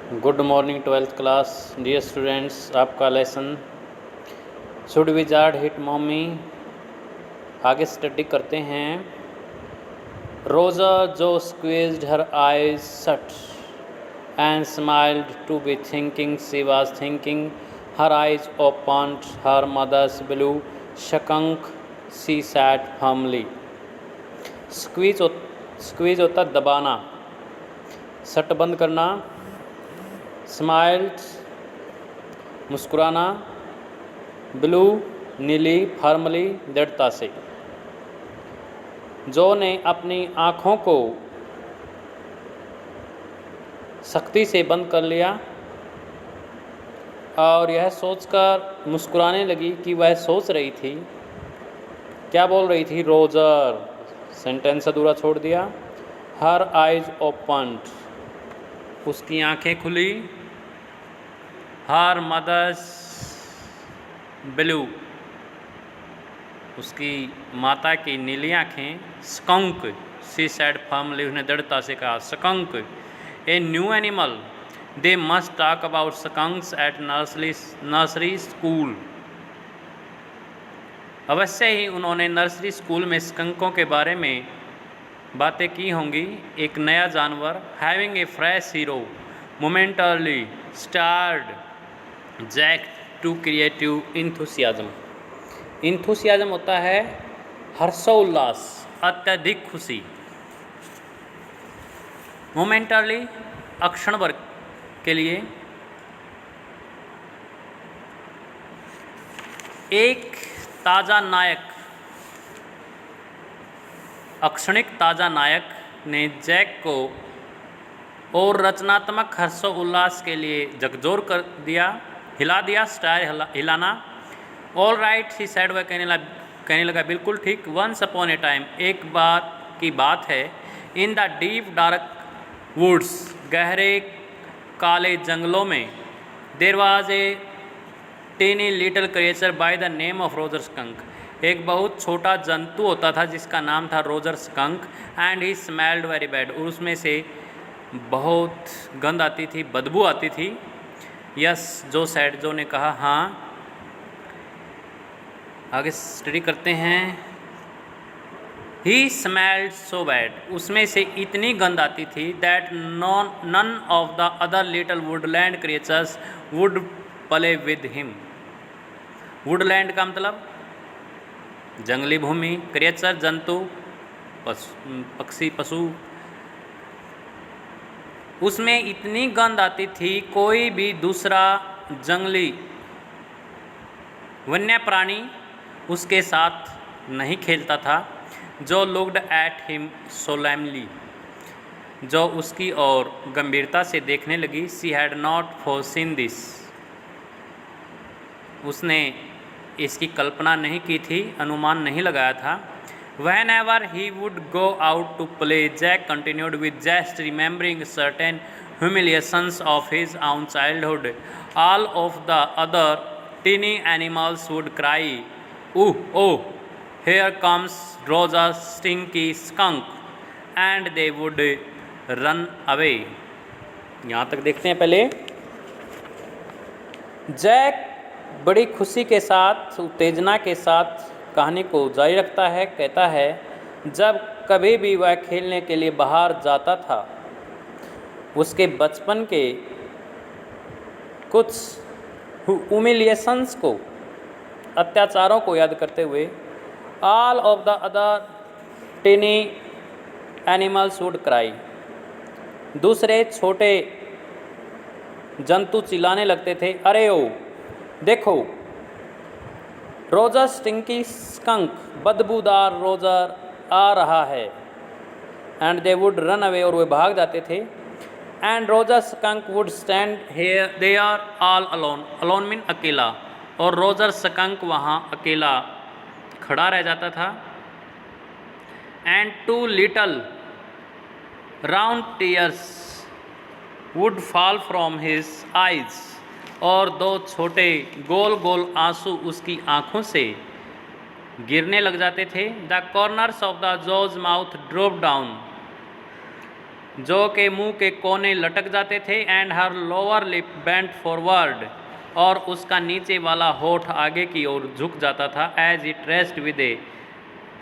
Good morning 12th class dear students. आपका lesson should wizard hit mommy आगे study करते हैं। Rosa Jo squeezed her eyes shut and smiled to be thinking she was thinking her eyes opened her mother's blue skunk she said firmly. Squeeze होता दबाना, सट बंद करना, smiled मुस्कुराना, blue नीली, फर्मली दृढ़ता से। जो ने अपनी आँखों को सख्ती से बंद कर लिया और यह सोचकर मुस्कुराने लगी कि वह सोच रही थी, क्या बोल रही थी? रोजर। सेंटेंस अधूरा छोड़ दिया। हर आइज ओपन्ड, उसकी आंखें खुली। हर मदर्स ब्लू, उसकी माता की नीली आँखें। स्कंक शी सैड फर्मली, उसने दृढ़ता से कहा। Skunk a new animal, they must talk about skunks at nursery school. अवश्य ही उन्होंने नर्सरी स्कूल में स्कंकों के बारे में बातें की होंगी। एक नया जानवर। Having a fresh hero momentarily stirred Jack to creative enthusiasm. Enthusiasm होता है हर्षोल्लास, अत्यधिक खुशी। मोमेंटरली अक्षण भर के लिए। एक ताज़ा नायक, अक्षणिक ताज़ा नायक ने जैक को और रचनात्मक हर्षोल्लास के लिए झकझोर कर दिया, हिला दिया। स्टार हिलाना। ऑल राइट ही सैड, वह कहने लगा बिल्कुल ठीक। वंस अपॉन ए टाइम, एक बार की बात है। In the deep dark woods, गहरे काले जंगलों में। There was a tiny little creature by the name of Roger Skunk. एक बहुत छोटा जंतु होता था जिसका नाम था Roger Skunk. And he smelled very bad, और उसमें से बहुत गंध आती थी, बदबू आती थी। यस, जो सैड, जो ने कहा हाँ। आगे स्टडी करते हैं। ही स्मेल्ड सो बैड, उसमें से इतनी गंध आती थी। That none of the other little woodland creatures would play with him. Woodland का मतलब जंगली भूमि, क्रिएचर जंतु, पक्षी पशु। उसमें इतनी गंध आती थी, कोई भी दूसरा जंगली वन्य प्राणी उसके साथ नहीं खेलता था। जो लुक्ड एट हिम सोलेमली, जो उसकी ओर गंभीरता से देखने लगी। She had not foreseen this, उसने इसकी कल्पना नहीं की थी, अनुमान नहीं लगाया था। Whenever he would go out to play, Jack continued with just remembering certain humiliations of his own childhood. All of the other teeny animals would cry, "Ooh, oh, here comes Rosa's stinky skunk," and they would run away. यहाँ तक देखते हैं पहले। Jack बड़ी खुशी के साथ, उत्तेजना के साथ कहानी को जारी रखता है। कहता है, जब कभी भी वह खेलने के लिए बाहर जाता था, उसके बचपन के कुछ ह्यूमिलिएशंस को, अत्याचारों को याद करते हुए, all of the other tiny animals would cry, दूसरे छोटे जंतु चिल्लाने लगते थे, अरे ओ देखो, रोजर स्टिंकी स्कंक, बदबूदार रोजर आ रहा है। And they would run away, और वे भाग जाते थे। And Roger Skunk would stand here they are all alone, alone mean अकेला, और रोजर स्कंक वहाँ अकेला खड़ा रह जाता था। And two little round tears would fall from his eyes, और दो छोटे गोल गोल आंसू उसकी आँखों से गिरने लग जाते थे। The corners of the jaws mouth drop down, जो के मुंह के कोने लटक जाते थे, and her lower lip bent forward, और उसका नीचे वाला होठ आगे की ओर झुक जाता था, as it rest with a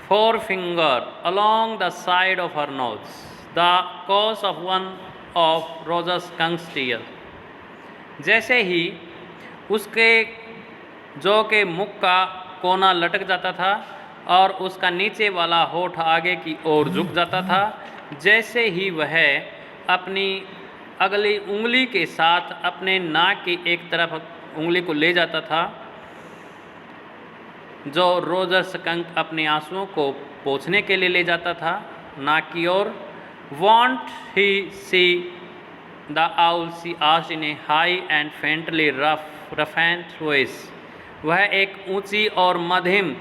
forefinger along the side of her nose, the cause of one of Rosa Skunk's tears. जैसे ही उसके जो के मुख का कोना लटक जाता था और उसका नीचे वाला होठ आगे की ओर झुक जाता था, जैसे ही वह अपनी अगली उंगली के साथ अपने नाक की एक तरफ उंगली को ले जाता था, जो रोजर स्कंक अपने आंसुओं को पोंछने के लिए ले जाता था नाक की ओर. Won't he see the owl, she asked in a high and faintly roughened voice. वह एक ऊंची और मध्यम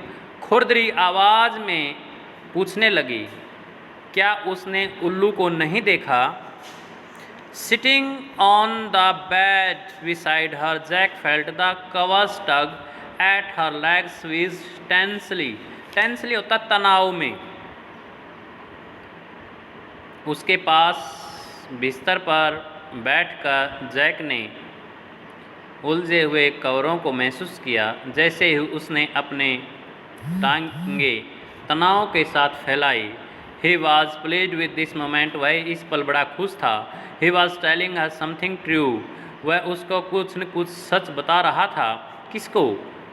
खुरदरी आवाज़ में पूछने लगी, क्या उसने उल्लू को नहीं देखा? Sitting on the bed beside her, Jack felt the covers tug at her legs with tensely. Tensely होता तनाव में. उसके पास बिस्तर पर बैठकर जैक ने उलझे हुए कवरों को महसूस किया. जैसे ही उसने अपने टांगे तनाव के साथ फैलाई. He was pleased with this moment. वह इस पल बड़ा खुश था. He was telling her something true. वह उसको कुछ न कुछ सच बता रहा था. किसको?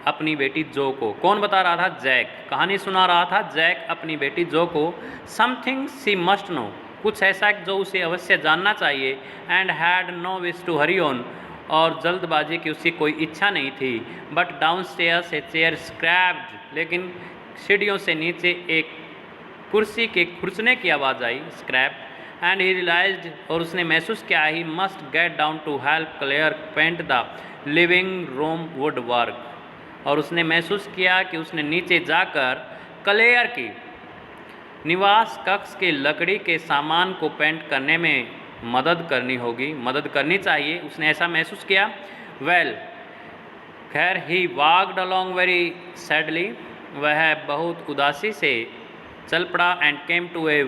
अपनी बेटी जो को. कौन बता रहा था? जैक. कहानी सुना रहा था जैक अपनी बेटी जो को. Something she must know. कुछ ऐसा जो उसे अवश्य जानना चाहिए. And had no wish to hurry on. और जल्दबाजी की उसकी कोई इच्छा नहीं थी. But downstairs a chair scraped. लेकिन सीढ़ियों से नीचे एक कुर्सी के खुरचने की आवाज़ आई. स्क्रैप्ड. एंड ही रियलाइज्ड, और उसने महसूस किया, he must get down to help Claire paint the living room woodwork. और उसने महसूस किया कि उसने नीचे जाकर क्लेयर की निवास कक्ष के लकड़ी के सामान को पेंट करने में मदद करनी होगी, मदद करनी चाहिए. उसने ऐसा महसूस किया. वेल, खैर, he walked along very sadly. वह बहुत उदासी से चल पड़ा. And came to a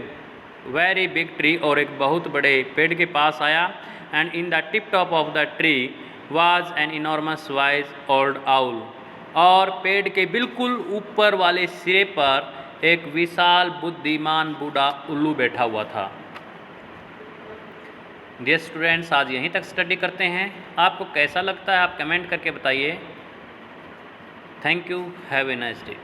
very big tree. और एक बहुत बड़े पेड़ के पास आया. And in the tip top of the tree was an enormous wise old owl. और पेड़ के बिल्कुल ऊपर वाले सिरे पर एक विशाल बुद्धिमान बूढ़ा उल्लू बैठा हुआ था. डियर स्टूडेंट्स, आज यहीं तक स्टडी करते हैं. आपको कैसा लगता है आप कमेंट करके बताइए. Thank you. Have a nice day.